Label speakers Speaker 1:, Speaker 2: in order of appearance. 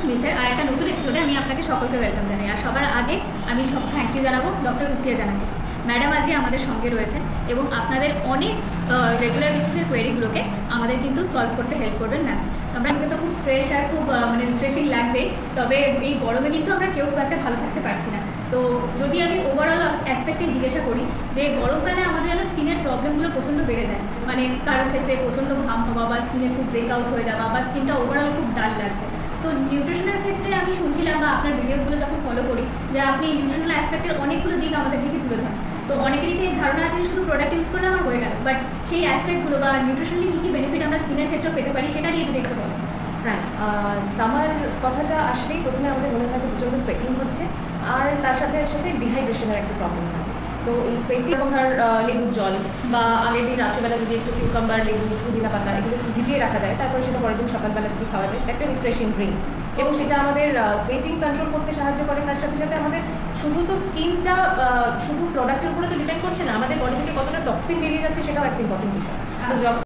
Speaker 1: স্মিথের আর একটা নতুন এপিসোডে আমি আপনাকে সকলকে ওয়েলকাম জানাই। আর সবার আগে আমি সব থ্যাংক ইউ জানাবো ডক্টর রুকিয়া জানাবো। ম্যাডাম আজকে আমাদের সঙ্গে রয়েছেন এবং আপনাদের অনেক রেগুলার বেসিসের কোয়েরিগুলোকে আমাদের কিন্তু সলভ করতে হেল্প করবেন ম্যাম। আমরা কিন্তু খুব ফ্রেশ আর খুব মানে রিফ্রেশিং লাগছে, তবে এই গরমে কিন্তু আমরা কেউ খুব একটা ভালো থাকতে পারছি না। তো যদি আমি ওভারঅল অ্যাসপেক্টে জিজ্ঞাসা করি যে গরমকালে আমাদের যেন স্কিনের প্রবলেমগুলো প্রচণ্ড বেড়ে যায়, মানে কারোর ক্ষেত্রে প্রচণ্ড ঘাম হওয়া বা স্কিনে খুব ব্রেকআউট হয়ে যাওয়া বা স্কিনটা ওভারঅল খুব ডাল লাগছে। তো নিউট্রিশনের ক্ষেত্রে আমি শুনছিলাম বা আপনার ভিডিওসগুলো যখন ফলো করি যে আপনি নিউট্রিশনাল অ্যাসপেক্টের অনেকগুলো দিক আমাদের দিকে তুলে ধরেন। তো অনেকেরই ধারণা আছে যে শুধু প্রোডাক্ট ইউজ করলে আমার হয়ে গেল, বাট সেই অ্যাসপেক্টগুলো বা নিউট্রিশনালি কী কী বেনিফিট আমরা স্কিনের ক্ষেত্রেও পেতে পারি সেটা নিয়ে যদি একটু বলেন।
Speaker 2: হ্যাঁ, সামার কথাটা আসলেই প্রথমে আমাদের মনে হয় যে প্রচণ্ড সোয়েটিং হচ্ছে, আর তার সাথে সাথে ডিহাইড্রেশনের একটা প্রবলেম থাকে। তো এই সোয়েটিং ধর লেবুর জল বা আগের দিন রাত্রেবেলা যদি একটু কিউকাম্বার, লেবু, পুদিনা পাতা এগুলো ভিজিয়ে রাখা যায়, তারপরে সেটা পরের দিন সকালবেলা যদি খাওয়া যায়, সেটা একটা রিফ্রেশিং ড্রিঙ্ক এবং সেটা আমাদের সোয়েটিং কন্ট্রোল করতে সাহায্য করে। তার সাথে সাথে আমাদের শুধু তো স্কিনটা শুধু প্রোডাক্টের উপরে তো ডিপেন্ড করছে না, আমাদের বডি থেকে কতটা টক্সিন বেরিয়ে যাচ্ছে সেটাও একটা ইম্পর্টেন্ট বিষয়। তো